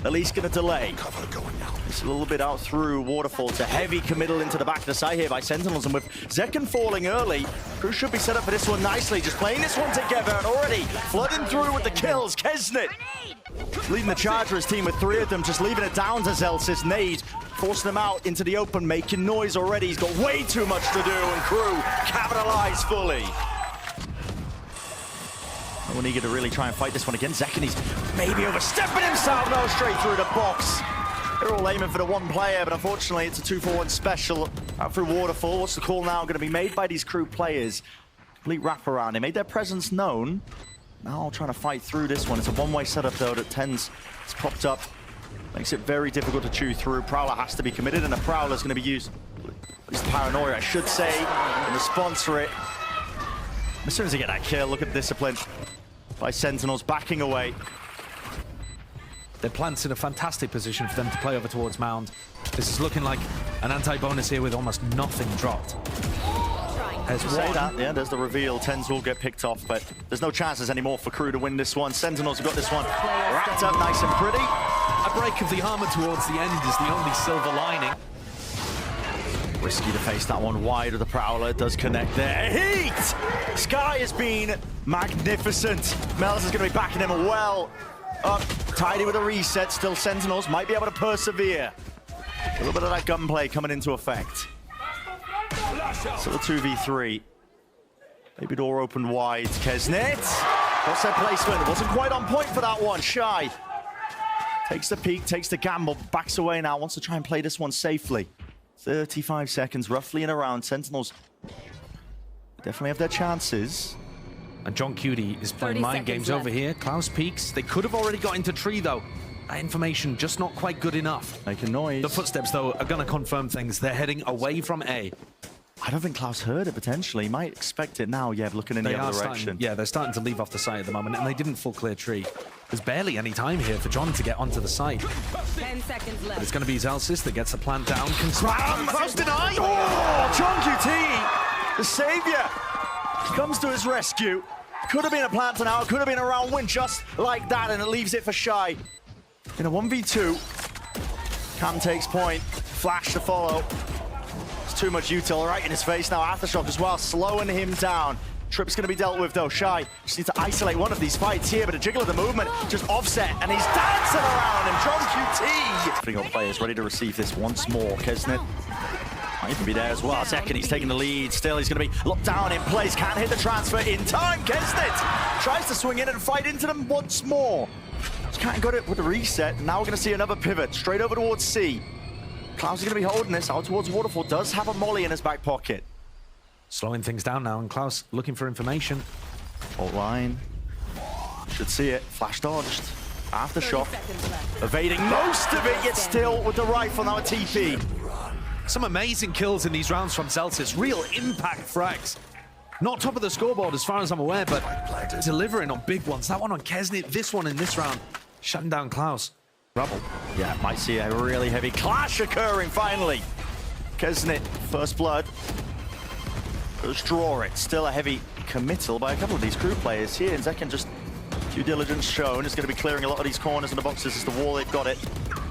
at least going to delay. It's a little bit out through Waterfall. It's a heavy committal into the back of the side here by Sentinels, and with Zekken falling early, KRU should be set up for this one nicely. Just playing this one together and already flooding through with the kills. Kesnit leading the charge for his team with 3 of them, just leaving it down to Zelsis. Nade forcing them out into the open, making noise already. He's got way too much to do, and KRU capitalize fully. No one eager to really try and fight this one again. Zekken, he's maybe overstepping himself. No, straight through the box. They're all aiming for the one player, but unfortunately it's a 2-for-1 special out through Waterfall. What's the call now going to be made by these KRU players? Complete wraparound. They made their presence known. Now trying to fight through this one. It's a one-way setup though that TenZ has popped up. Makes it very difficult to chew through. Prowler has to be committed, and a Prowler is going to be used. At least Paranoia, I should say, in response for it. As soon as they get that kill, look at the discipline by Sentinels backing away. Their plant's in a fantastic position for them to play over towards Mound. This is looking like an anti-bonus here with almost nothing dropped. There's say that, yeah, there's the reveal. TenZ will get picked off, but there's no chances anymore for KRU to win this one. Sentinels have got this one wrapped up nice and pretty. A break of the armor towards the end is the only silver lining. Risky to face that one wide of the Prowler. Does connect there. Heat! Sky has been magnificent. Melz is going to be backing him well. Up, tidy with a reset. Still Sentinels might be able to persevere. A little bit of that gunplay coming into effect. So the 2v3. Baby door opened wide. Kesnit. What's their placement? It wasn't quite on point for that one. Shy takes the peek, takes the gamble, backs away now. Wants to try and play this one safely. 35 seconds roughly in a round. Sentinels definitely have their chances. And John Cutie is playing mind games over here. Klaus peeks. They could have already got into tree though. That information just not quite good enough. Making noise. The footsteps though are going to confirm things. They're heading away from A. I don't think Klaus heard it potentially. He might expect it now. Yeah, looking in the other direction. Yeah, they're starting to leave off the site at the moment, and they didn't full clear tree. There's barely any time here for John to get onto the site. 10 seconds left. But it's going to be Zelsis that gets the plant down. Klaus denied! Oh, John QT, the savior, comes to his rescue. Could have been a plant now, could have been a round win just like that, and it leaves it for Shy. In a 1v2, Cam takes point, flash to follow. It's too much util right in his face now. Aftershock as well, slowing him down. Trip's going to be dealt with though. Shy just needs to isolate one of these fights here, but a jiggle of the movement, just offset, and he's dancing around him. John QT. Putting up players ready to receive this once more. Kesnit might even be there as well. Second, he's taking the lead. Still, he's going to be locked down in place. Can't hit the transfer in time. Kesnit tries to swing in and fight into them once more. Just can't get it with the reset. Now we're going to see another pivot straight over towards C. Klaus is going to be holding this out towards Waterfall. Does have a molly in his back pocket. Slowing things down now, and Klaus looking for information. Fault line. Should see it. Flash dodged. Aftershock. Evading most of it, yet still with the rifle now a TP. Some amazing kills in these rounds from Zelsis. Real impact frags. Not top of the scoreboard as far as I'm aware, but delivering on big ones. That one on Kesnit, this one in this round. Shutting down Klaus. Rubble. Yeah, might see a really heavy clash occurring finally. Kesnit, first blood. Let's draw it. Still a heavy committal by a couple of these KRU players here. And Zekken just due diligence shown. Is going to be clearing a lot of these corners and the boxes as the wall. They've got it.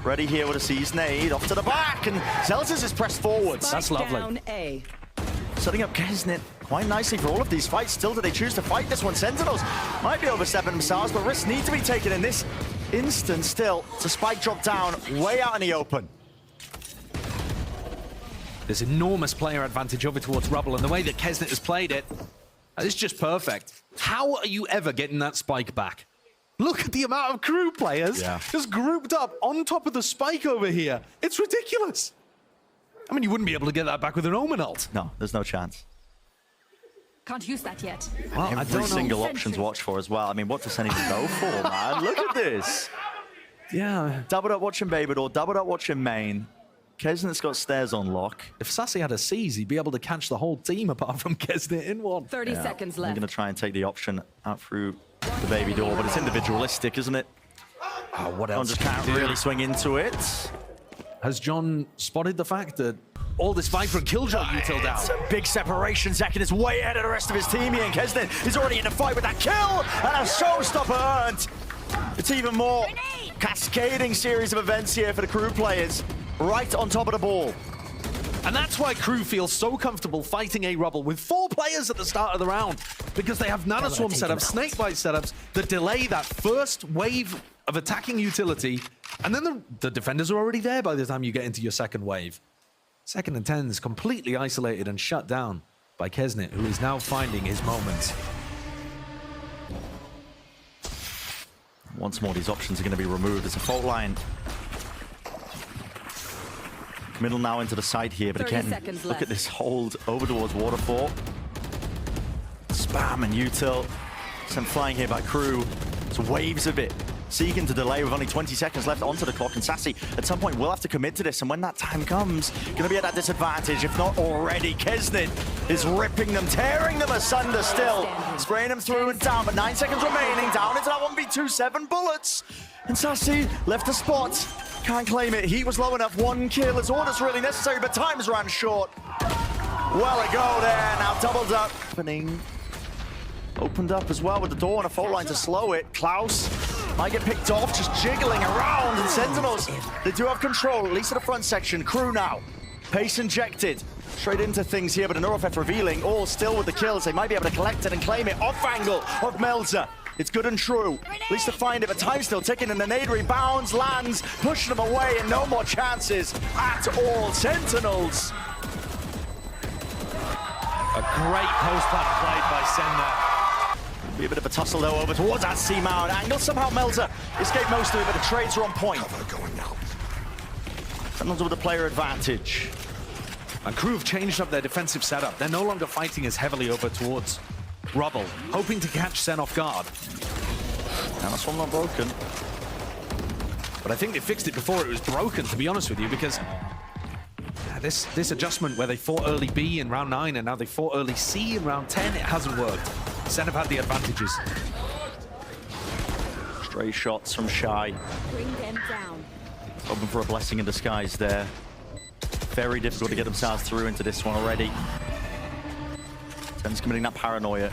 Ready here with a seize nade. Off to the back. And Zelsis is pressed forwards. That's lovely. Down A. Setting up Kesnit quite nicely for all of these fights. Still, do they choose to fight this one? Sentinels might be overstepping themselves, but risks need to be taken in this instance still. It's a spike drop down way out in the open. There's enormous player advantage over towards Rubble, and the way that Kesnit has played it is just perfect. How are you ever getting that spike back? Look at the amount of KRU players just grouped up on top of the spike over here. It's ridiculous. I mean, you wouldn't be able to get that back with an Omen ult. No, there's no chance. Can't use that yet. Well, every single option's watched for as well. I mean, what does Sentinels go for, man? Look at this. Yeah. Doubled up watching Baby Door, doubled up watching Main. Kesnit's got stairs on lock. If Sassy had a seize, he'd be able to catch the whole team apart from Kesnit in one. 30 seconds left. I'm going to try and take the option out through the Baby Door, but it's individualistic, isn't it? Oh, what else? John just can't really swing into it. Has John spotted the fact that all this Viper and Killjoy util down? It's a big separation. Zekken is way ahead of the rest of his team here, and Kesnit is already in a fight with that kill, and a showstopper earned. It's even more cascading series of events here for the KRU players, right on top of the ball. And that's why KRU feels so comfortable fighting a Rubble with 4 players at the start of the round, because they have nanoswarm setups, snakebite setups that delay that first wave of attacking utility, and then the defenders are already there by the time you get into your second wave. Second and 10 is completely isolated and shut down by Kesnet, who is now finding his moments. Once more, these options are going to be removed. It's a fault line. Middle now into the side here, but again, look at this hold over towards Waterfall. Spam and util. Sent flying here by KRU. It's waves of it. Seeking to delay with only 20 seconds left onto the clock, and Sassy at some point will have to commit to this, and when that time comes, gonna be at that disadvantage, if not already. Kesnet is ripping them, tearing them asunder still, spraying them through and down, but 9 seconds remaining, down into that 1v2, 7 bullets, and Sassy left the spot, can't claim it. Heat was low enough, 1 kill is all that's really necessary, but time's ran short. Well, a go there, now doubled up. Opened up as well with the door and a fault line to slow it. Klaus might get picked off, just jiggling around, and Sentinels, they do have control, at least in the front section. KRU now, pace injected, straight into things here, but a Neurofeth revealing, all still with the kills. They might be able to collect it and claim it off angle of Melzer. It's good and true, at least to find it, but time's still ticking, and the nade rebounds, lands, pushing them away, and no more chances at all. Sentinels. A great post-plant played by Sen there. Be a bit of a tussle though over towards that C-mount angle. Somehow Melzer escaped most of it, but the trades are on point. Sentinels with the player advantage. And KRU have changed up their defensive setup. They're no longer fighting as heavily over towards Rubble, hoping to catch Sen off guard. Now this one not broken. But I think they fixed it before it was broken, to be honest with you, because this adjustment where they fought early B in round 9 and now they fought early C in round 10, it hasn't worked. Sen have had the advantages. Stray shots from Shy. Bring them down. Hoping for a blessing in disguise there. Very difficult to get themselves through into this one already. Ten's committing that paranoia.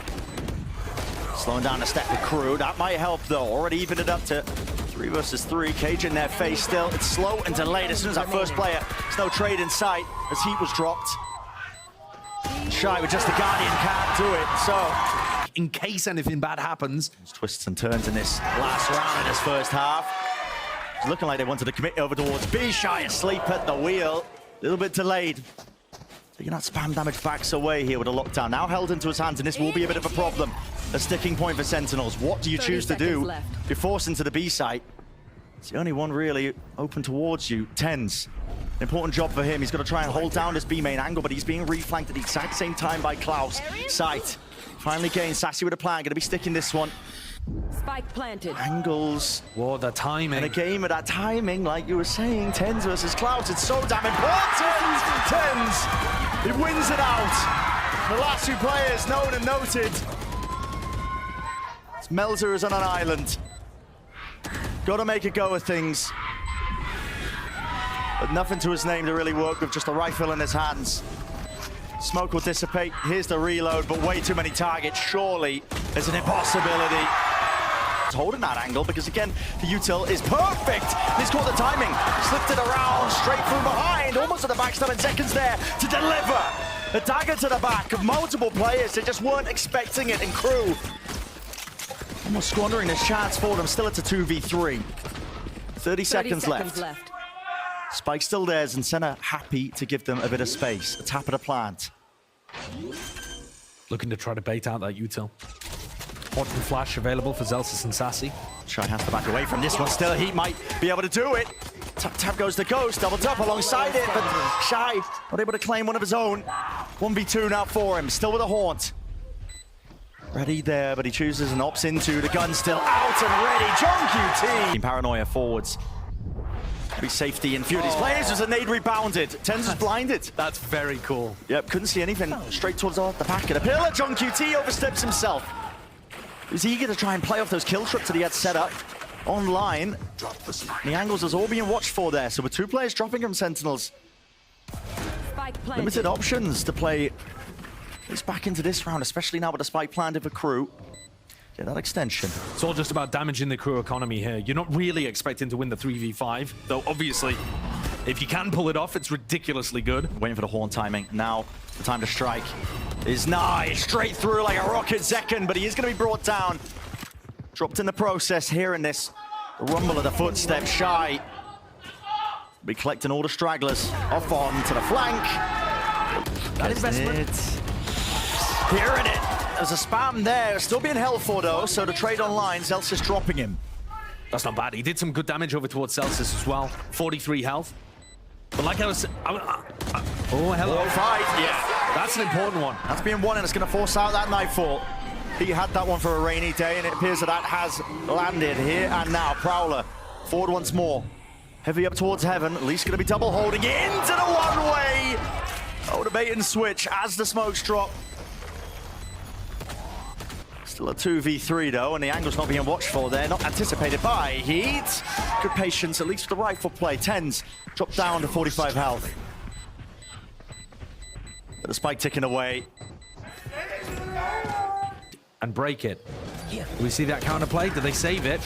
Slowing down a step with KRU. That might help though. Already evened it up to 3 versus 3. Cage in their face still. It's slow and delayed as soon as that first player. There's no trade in sight as Heat was dropped. Shy with just the Guardian can't do it, so in case anything bad happens. Twists and turns in this last round in this first half. It's looking like they wanted to commit over towards B. Shy asleep at the wheel. A little bit delayed. Taking that spam damage backs away here with a lockdown. Now held into his hands, and this will be a bit of a problem. A sticking point for Sentinels. What do you choose to do? You're forced into the B site. It's the only one really open towards you. Tens. Important job for him. He's got to try and hold down this B main angle, but he's being reflanked at the exact same time by Klaus. Sight. Finally gained. Sassy with a plan. Going to be sticking this one. Spike planted. Angles. Whoa, the timing. And a game of that timing, like you were saying, Tens versus Klaus. It's so damn important. Tens. It wins it out. The last 2 players known and noted. Melzer is on an island. Got to make a go of things. But nothing to his name to really work with, just a rifle in his hands. Smoke will dissipate. Here's the reload, but way too many targets. Surely there's an impossibility. He's holding that angle because, again, the util is perfect. He's caught the timing. Slipped it around, straight from behind. Almost at the backstab in seconds there to deliver. A dagger to the back of multiple players. They just weren't expecting it, and KRU almost squandering this chance for them. Still, it's a 2v3. 30 seconds left. Spike still theirs, and Senna happy to give them a bit of space. A tap at a plant. Looking to try to bait out that util. Quantum flash available for Zelsis and Sassy. Shy has to back away from this one still. He might be able to do it. Tap goes the Ghost, doubled up alongside it, but Shy not able to claim one of his own. 1v2 now for him, still with a haunt. Ready there, but he chooses and opts into the gun still out and ready. John QT. Paranoia forwards. Be safety and few of these players as a nade rebounded. Tens is blinded. That's very cool. Yep, couldn't see anything. Straight towards the back of the pillar. John QT oversteps himself. He's eager to try and play off those kill trips that he had set up online. The angles is all being watched for there. So with 2 players dropping from Sentinels. Limited options to play. He's back into this round, especially now with the spike planted for KRU. Get that extension. It's all just about damaging the crew economy here. You're not really expecting to win the 3v5, though obviously, if you can pull it off, it's ridiculously good. Waiting for the horn timing. Now, the time to strike is nice. Straight through like a rocket second, but he is going to be brought down. Dropped in the process, hearing this. The rumble of the footsteps. Shy be collecting all the stragglers off on to the flank. That investment. Hearing it. There's a spam there. Still being held for though, so the trade online, Celsius dropping him. That's not bad. He did some good damage over towards Celsius as well. 43 health. But like I was... oh, hello. Fight. Yeah. That's an important one. That's being won, and it's going to force out that Nightfall. He had that one for a rainy day, and it appears that has landed here and now. Prowler forward once more. Heavy up towards heaven. At least going to be double holding into the one-way. Oh, the bait and switch as the smokes drop. Still a 2v3 though, and the angle's not being watched for there. Not anticipated by Heat. Good patience, at least for the rifle play. Tens drop down to 45 health. But the spike ticking away. And break it. Do we see that counterplay? Do they save it?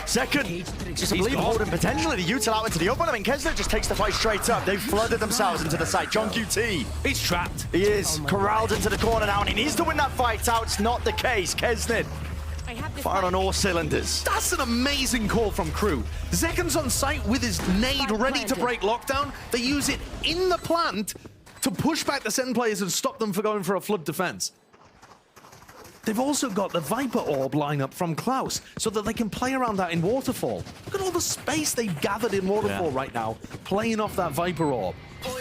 Second, just a believe holding potentially the util out into the open. I mean, Kesnet just takes the fight straight up. They've flooded themselves into the site. John QT. He's trapped. He is corralled into the corner now, and he needs to win that fight out. It's not the case. Kesnet fired on all cylinders. That's an amazing call from Crew. Zekan's on site with his nade ready to break lockdown. They use it in the plant to push back the Sen players and stop them from going for a flood defense. They've also got the Viper Orb lineup from Klaus so that they can play around that in Waterfall. Look at all the space they've gathered in Waterfall right now, playing off that Viper Orb.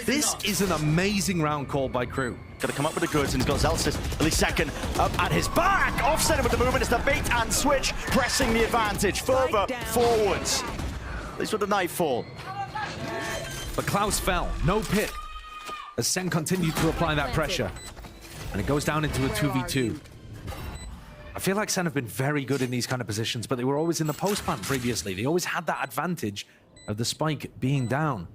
This is an amazing round call by Crew. Got to come up with the goods, and he's got Zelsis at least second up at his back. Offset with the movement. It's the bait and switch, pressing the advantage further forwards. At least with the Nightfall. But Klaus fell, no pick, as Sen continued to apply that pressure. And it goes down into a 2v2. I feel like Sen have been very good in these kind of positions, but they were always in the post plant previously. They always had that advantage of the spike being down.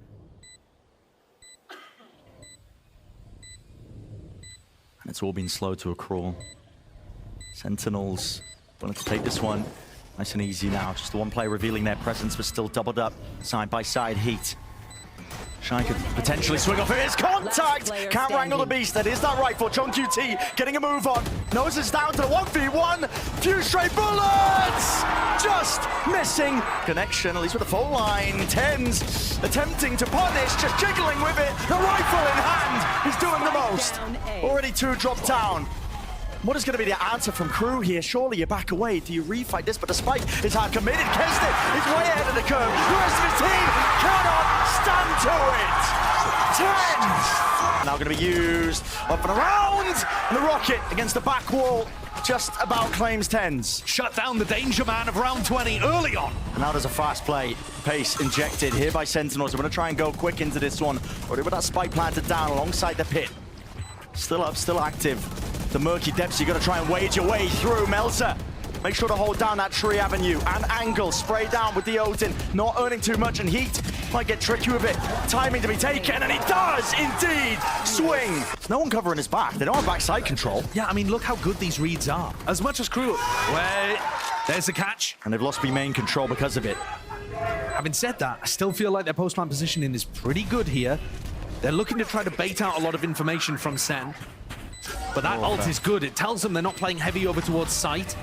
And it's all been slow to a crawl. Sentinels wanting to take this one nice and easy now. Just the one player revealing their presence, but still doubled up side by side. Heat. Shy could potentially swing off. It is contact! Can't wrangle the beast. That is that rifle. John QT getting a move on. Knows it's down to the 1v1. Few straight bullets! Just missing connection, at least with the full line. Tens attempting to punish, just jiggling with it. The rifle in hand. He's doing the most. Already 2 dropped down. What is going to be the answer from Crew here? Surely you back away. Do you refight this? But the spike is hard committed. Kesnet is way ahead of the curve. The rest of his team cannot stand to it. 10. Now going to be used up and around. And the rocket against the back wall just about claims Tens. Shut down the danger man of round 20 early on. And now there's a fast play. Pace injected here by Sentinels. We're going to try and go quick into this one. Already with that spike planted down alongside the pit. Still up, still active. The murky depths, you're going to try and wade your way through. Melzer, make sure to hold down that tree avenue and angle. Spray down with the Odin, not earning too much, and Heat might get tricky with it. Timing to be taken, and he does indeed swing. There's no one covering his back. They don't have backside control. Yeah, I mean, look how good these reads are. As much as Crew... Wait, there's the catch. And they've lost B main control because of it. Having said that, I still feel like their post-plant positioning is pretty good here. They're looking to try to bait out a lot of information from Sen. But that ult is good. It tells them they're not playing heavy over towards site.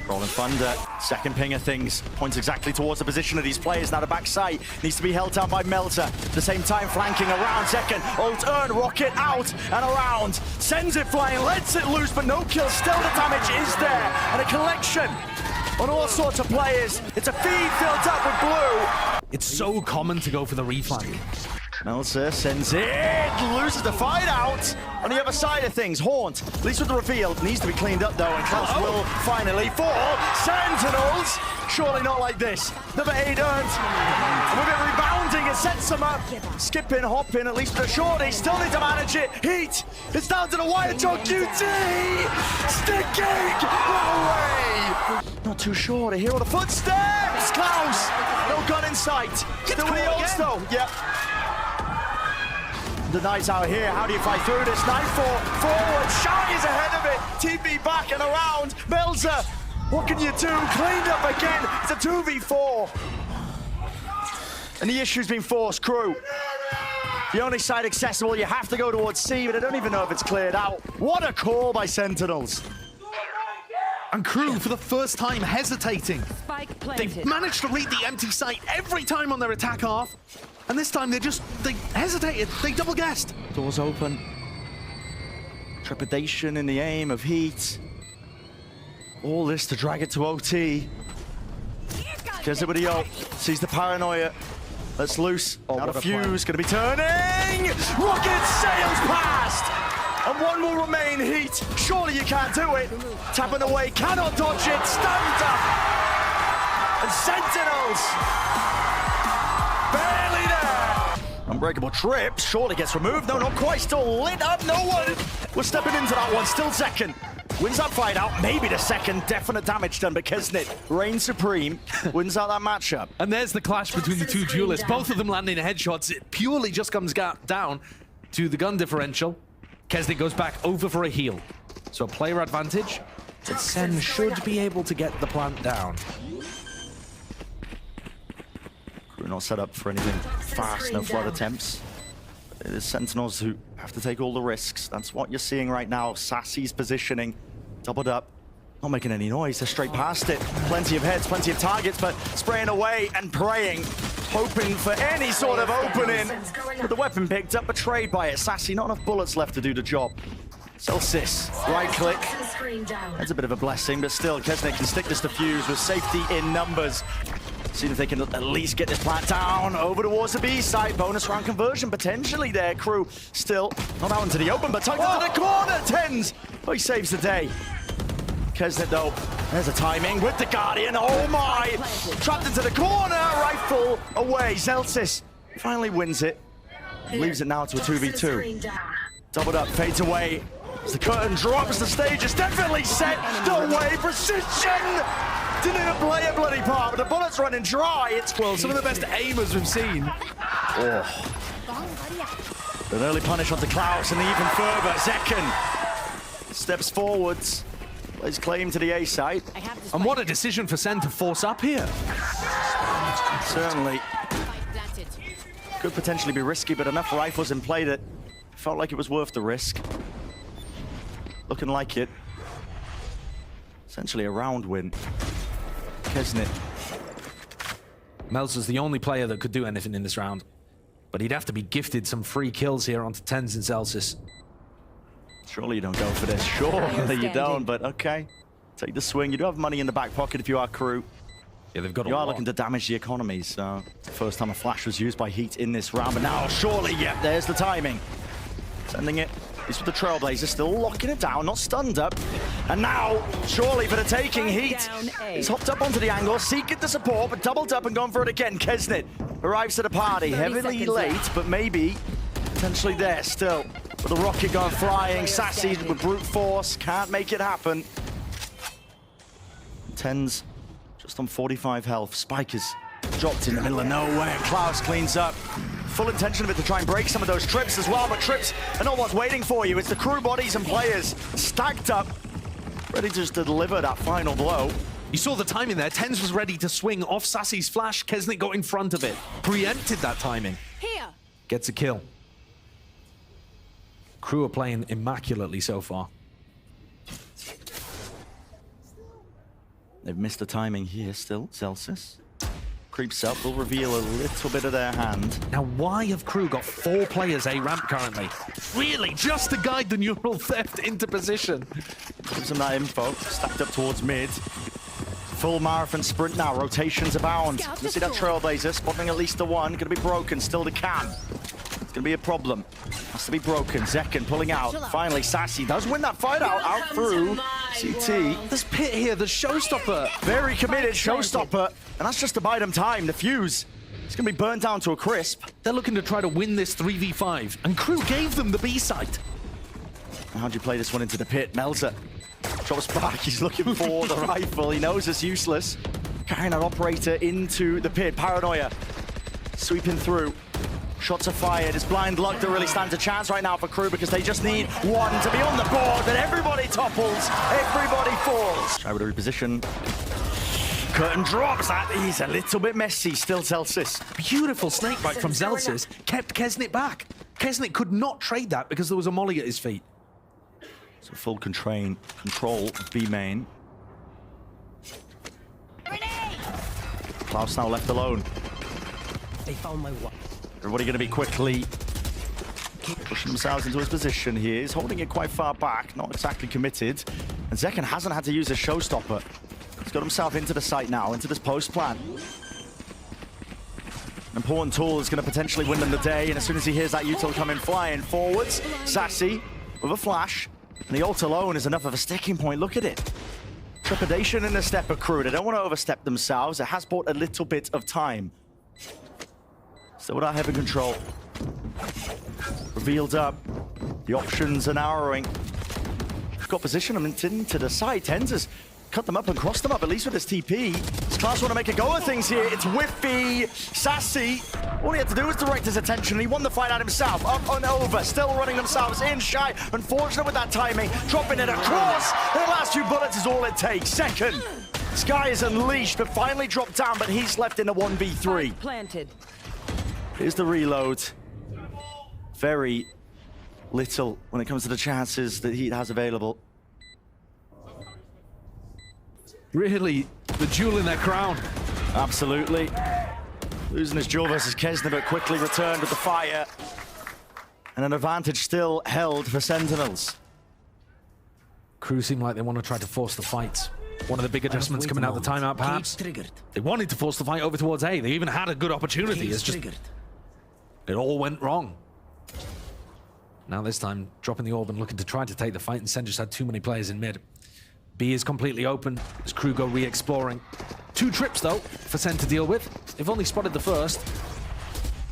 Rolling Thunder, second ping of things, points exactly towards the position of these players. Now the backside needs to be held down by Melzer. At the same time, flanking around second. Ult earn, rocket out and around. Sends it flying, lets it loose, but no kill. Still the damage is there. And a collection on all sorts of players. It's a feed filled up with blue. It's so common to go for the reflank. Melzer sends it, loses the fight out. On the other side of things, Haunt, at least with the reveal, needs to be cleaned up though, and Klaus will finally fall. Sentinels, surely not like this. Number 8 earned, and with it rebounding, it sets them up. Skipping, hopping, at least for the shorty, still need to manage it. Heat, it's down to the wire, John QT, sticking, no way. Not too sure to hear all the footsteps. Klaus, no gun in sight. Still with the ults though, yep. The Knight's out here. How do you fight through this? Nightfall forward. Shy is ahead of it. TP back and around. Melzer What can you do? Cleaned up again. It's a 2v4. And the issue's been forced, Crew. The only side accessible, you have to go towards C, but I don't even know if it's cleared out. What a call by Sentinels. And Crew, for the first time, hesitating. Spike planted. They've managed to read the empty site every time on their attack half. And this time they hesitated. They double guessed. Doors open. Trepidation in the aim of Heat. All this to drag it to OT. Gets it with the ult. Sees the paranoia. Let's loose. Now the fuse gonna be turning. Rocket sails past. And one will remain. Heat. Surely you can't do it. Tapping away. Cannot dodge it. Stunned up. And Sentinels. Barely there. Unbreakable trip. Surely gets removed. No, not quite. Still lit up. No one. We're stepping into that one. Still second. Wins that fight out, maybe the second, definite damage done, but Kesnit reigns supreme, wins out that matchup. And there's the clash between the two duelists, both of them landing headshots. It purely just comes down to the gun differential. Kesnit goes back over for a heal. So a player advantage, but Sen should be able to get the plant down. Crew not set up for anything fast, no flood attempts. It is Sentinels who have to take all the risks. That's what you're seeing right now. Sassy's positioning, doubled up, not making any noise. They're straight past it. Plenty of heads, plenty of targets, but spraying away and praying, hoping for any sort of opening. But the weapon picked up, betrayed by it. Sassy, not enough bullets left to do the job. Celsius, right click. That's a bit of a blessing, but still, Kesnit can stick this defuse with safety in numbers. See if they can at least get this plant down over towards the B site. Bonus round conversion potentially there. Crew still not out into the open, but tucked into the corner. Tens. Oh, he saves the day. Kesnit though, there's a timing with the Guardian. Oh my! Trapped into the corner. Rifle away. Celsius finally wins it. Leaves it now to a 2v2. Doubled up, fades away. As the curtain drops, the stage is definitely set. No way, precision! Didn't even play a bloody part, but the bullet's running dry. It's well, some of the best aimers we've seen. Oh. An early punish onto Klaus, and even further, Zekken steps forwards, plays claim to the A site. And what a decision for Sen to force up here. Certainly. Could potentially be risky, but enough rifles in play that felt like it was worth the risk. Looking like it. Essentially a round win. Kesnit. Melzer's the only player that could do anything in this round. But he'd have to be gifted some free kills here onto Tens and Celsius. Surely you don't go for this. Surely you don't, but okay. Take the swing. You do have money in the back pocket if you are Crew. Yeah, they've got You are looking to damage the economy, so first time a flash was used by Heat in this round, but now surely, yeah, there's the timing. Sending it. He's with the Trailblazers, still locking it down, not stunned up. And now, surely for the taking, Heat is hopped up onto the angle, seeking the support, but doubled up and gone for it again. Kesnit arrives to the party, heavily late, but maybe potentially there still. With the rocket going flying, Sassy with brute force, can't make it happen. Tens just on 45 health. Spike is dropped in the middle of nowhere, and Klaus cleans up. Full intention of it to try and break some of those trips as well, but trips are not what's waiting for you. It's the Crew bodies and players stacked up, ready just to deliver that final blow. You saw the timing there. Tens was ready to swing off Sassy's flash. Kesnit got in front of it. Preempted that timing. Here. Gets a kill. Crew are playing immaculately so far. They've missed the timing here still, Celsius. Creeps up, will reveal a little bit of their hand. Now, why have Crew got 4 players A-ramp currently? Really, just to guide the neural theft into position. Gives them that info, stacked up towards mid. Full marathon sprint now, rotations abound. You see that Trailblazer spotting at least the one, gonna be broken, still the cam. It's gonna be a problem. Has to be broken. Zekken pulling out. Finally, Sassy does win that fight out through CT. This pit here, the showstopper. Very committed showstopper, and that's just to buy them time. The fuse is gonna be burnt down to a crisp. They're looking to try to win this 3v5, and Crew gave them the B site. How do you play this one into the pit? Melzer drops back. He's looking for the rifle. He knows it's useless. Carrying that operator into the pit. Paranoia sweeping through. Shots are fired. It's blind luck that really stands a chance right now for KRU because they just need one to be on the board. Then everybody topples, everybody falls. Try to reposition. Curtain drops. That is a little bit messy still, Celsius. Beautiful snake bite from Zelsis kept Kesnet back. Kesnet could not trade that because there was a molly at his feet. So full control of B main. Klaus now left alone. They found my one. Everybody going to be quickly pushing themselves into his position here. He's holding it quite far back, not exactly committed. And Zekken hasn't had to use a showstopper. He's got himself into the site now, into this post plan. An important tool is going to potentially win them the day, and as soon as he hears that util coming flying forwards, Sassy with a flash, and the ult alone is enough of a sticking point. Look at it. Trepidation in the step of KRU. They don't want to overstep themselves. It has bought a little bit of time. Still without heavy control. Revealed up. The options are narrowing. Got position them into the side. Tens has cut them up and crossed them up, at least with his TP. Does Klaus want to make a go of things here? It's whiffy. Sassy. All he had to do was direct his attention, and he won the fight out himself. Up and over. Still running themselves in. Shy. Unfortunate with that timing. Dropping it across. And the last few bullets is all it takes. Second. Sky is unleashed, but finally dropped down, but he's left in a 1v3. Planted. Here's the reload. Very little when it comes to the chances that he has available. Really, the jewel in their crown. Absolutely. Losing his jewel versus Kesnet, but quickly returned with the fire. And an advantage still held for Sentinels. KRU seem like they want to try to force the fight. One of the big adjustments coming out of the timeout, perhaps. They wanted to force the fight over towards A. They even had a good opportunity. It's just it all went wrong. Now this time, dropping the orb and looking to try to take the fight, and Sen just had too many players in mid. B is completely open as KRU go re-exploring. 2 trips, though, for Sen to deal with. They've only spotted the first.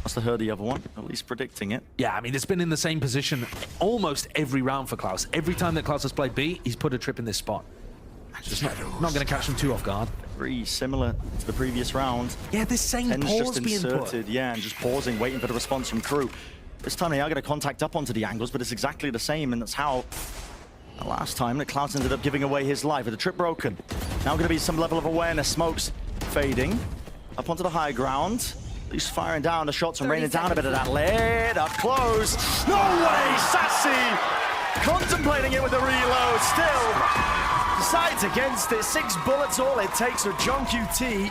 Must have heard the other one, at least predicting it. Yeah, I mean, it's been in the same position almost every round for Klaus. Every time that Klaus has played B, he's put a trip in this spot. Just not going to catch them too off guard. Very similar to the previous round. Yeah, this same Ten's pause just being inserted, put. yeah, and just pausing, waiting for the response from KRU. This time they are going to contact up onto the angles, but it's exactly the same, and that's how the last time that Klaus ended up giving away his life with the trip broken. Now going to be some level of awareness. Smokes fading up onto the high ground. At least firing down the shots and raining down a bit of that lead. Up close. No way! Sassy contemplating it with the reload. Still decides against it. 6 bullets all it takes with John QT.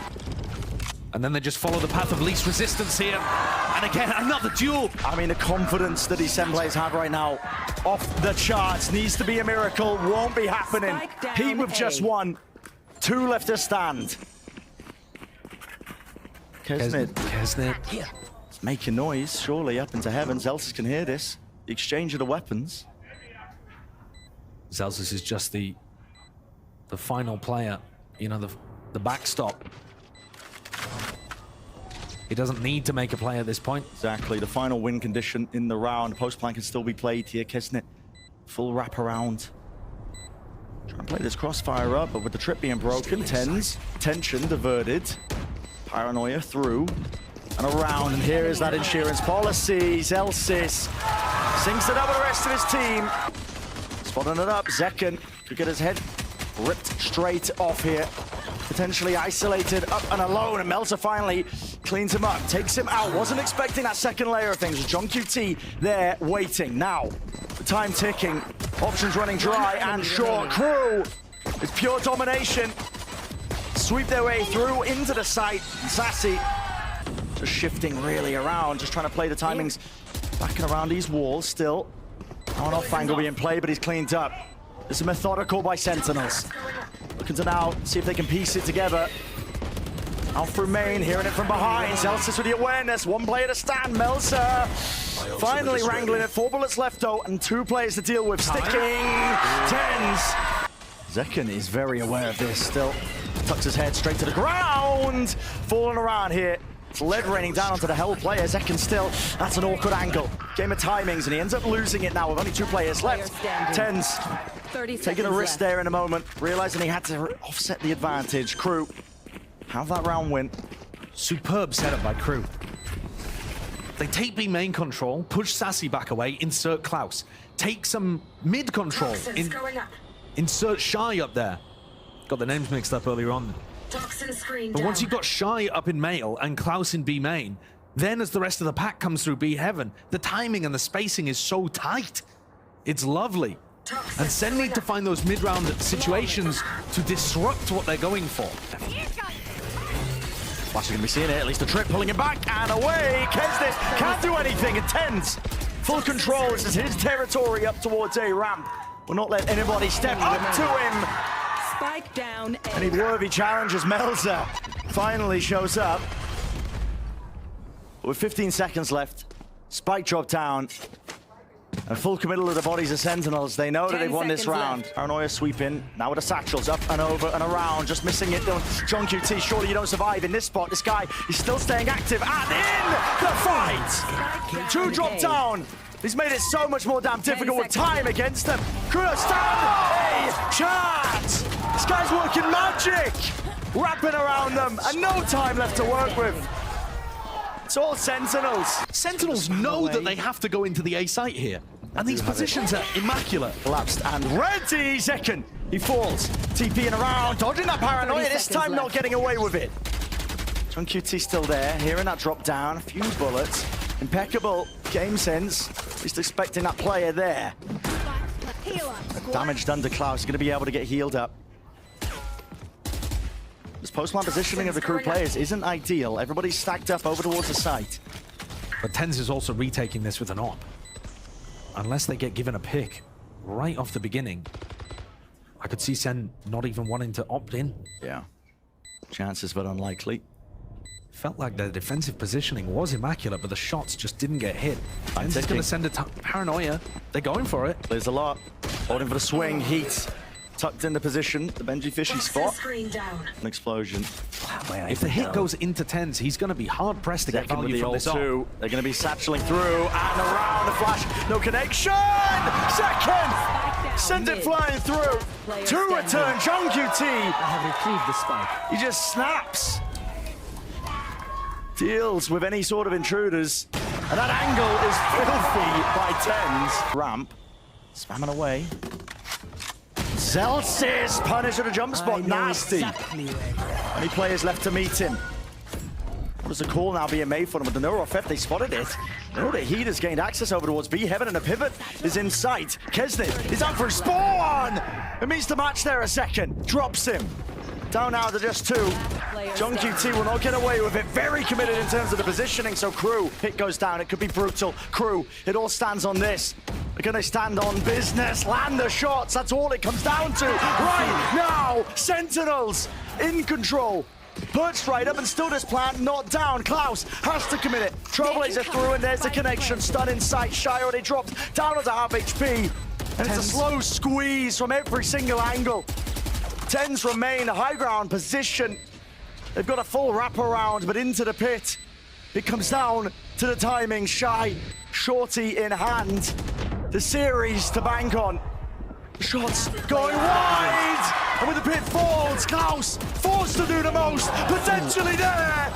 And then they just follow the path of least resistance here. And again, another duel. I mean, the confidence that these Sen players have right now, off the charts. Needs to be a miracle. Won't be happening. Heat with just 1. 2 left to stand. Kesnet. It's making noise, surely, up into heaven. Zelsis can hear this. The exchange of the weapons. Zelsis is just the final player, you know, the backstop. He doesn't need to make a play at this point. Exactly, the final win condition in the round. Post plan can still be played here. Kesnet, full wrap around. Trying to play this crossfire up, but with the trip being broken, Tens, tension diverted. Paranoia through and around, and here is that insurance policy. Zelsis sinks it up with the rest of his team. Spotting it up, Zekken could get his head ripped straight off here. Potentially isolated, up and alone, and Melter finally cleans him up, takes him out. Wasn't expecting that second layer of things. With John QT there waiting. Now, the time ticking, options running dry and short. KRU is pure domination. Sweep their way through into the site. And Sassy just shifting really around, just trying to play the timings back and around these walls still. On off angle being played, but he's cleaned up. This is methodical by Sentinels. Looking to now see if they can piece it together. Out through main, hearing it from behind. Zelsis with the awareness, 1 player to stand. Melser finally wrangling it. 4 bullets left though, and 2 players to deal with. Sticking, Tens. Zekken is very aware of this still. Tucks his head straight to the ground. Falling around here. It's lead raining down onto the Hell player. Zekken still, that's an awkward angle. Game of timings, and he ends up losing it now with only 2 players left. Tens taking a risk there in a moment, realizing he had to offset the advantage. KRU have that round win. Superb setup by KRU. They take B main control, push Sassy back away, insert Klaus. Take some mid control, insert Shy up there. Got the names mixed up earlier on. But once you've got Shy up in male and Klaus in B main, then as the rest of the pack comes through B heaven, the timing and the spacing is so tight. It's lovely. And Sen need to find those mid-round situations to disrupt what they're going for. Flash are going to be seeing it, at least a trip pulling him back and away. Kesnet can't do anything, it tends. Full control, this is his territory up towards A ramp. Will not let anybody step up to him. Spike down. Any worthy challenges, Melzer finally shows up. With 15 seconds left, Spike dropped down. And full committal of the bodies of Sentinels. They know that they've won this round. Left. Paranoia sweep in. Now with the satchels up and over and around. Just missing it. John QT, surely you don't survive in this spot. This guy is still staying active and in the fight. Two drop down. He's made it so much more damn difficult with time against them. KRU stand a chance. This guy's working magic. Wrapping around them and no time left to work with. It's all Sentinels. Sentinels know that they have to go into the A site here. And these positions are immaculate. Collapsed and ready. Second, he falls. TPing around, dodging that paranoia. This time not getting away with it. John QT still there, hearing that drop down. A few bullets. Impeccable game sense. Just expecting that player there. Damage done to Klaus. He's going to be able to get healed up. This post-plan positioning of the KRU players isn't ideal. Everybody's stacked up over towards the site. But TenZ is also retaking this with an op. Unless they get given a pick right off the beginning, I could see Sen not even wanting to opt in. Yeah. Chances, but unlikely. Felt like their defensive positioning was immaculate, but the shots just didn't get hit. TenZ is going to send a paranoia. They're going for it. There's a lot. Holding for the swing. Heat. Tucked into position. The Benji Fishy spot. An explosion. If the hit goes into TenZ, he's going to be hard-pressed to get Second with value the from ult this op. too. They're going to be satcheling through and around the flash. No connection. Second. Send it flying through. Two return. John QT. I have retrieved the spike. He just snaps. Deals with any sort of intruders. And that angle is filthy by TenZ. Ramp. Spamming away. Zelsis punish at a jump spot. Nasty. Any players left to meet him? What is the call now being made for them? With the Neuro Theft, they spotted it. They know that Heat has gained access over towards B heaven, and a pivot is in sight. Kesnet is out for a spawn. It means to match there a second. Drops him. Down now to just two. John QT will not get away with it. Very committed in terms of the positioning. So KRU, hit goes down. It could be brutal. KRU, it all stands on this. They're going to stand on business, land the shots. That's all it comes down to right now. Sentinels in control. Perched right up and still this plant not down. Klaus has to commit it. Trailblazer through and there's the connection. Stun in sight. Shy already dropped down onto half HP. And it's a slow squeeze from every single angle. TenZ remain a high ground position. They've got a full wraparound, but into the pit. It comes down to the timing. Shy, shorty in hand. The series to bank on. Shots going wide! And with the pit falls, Klaus forced to do the most. Potentially there!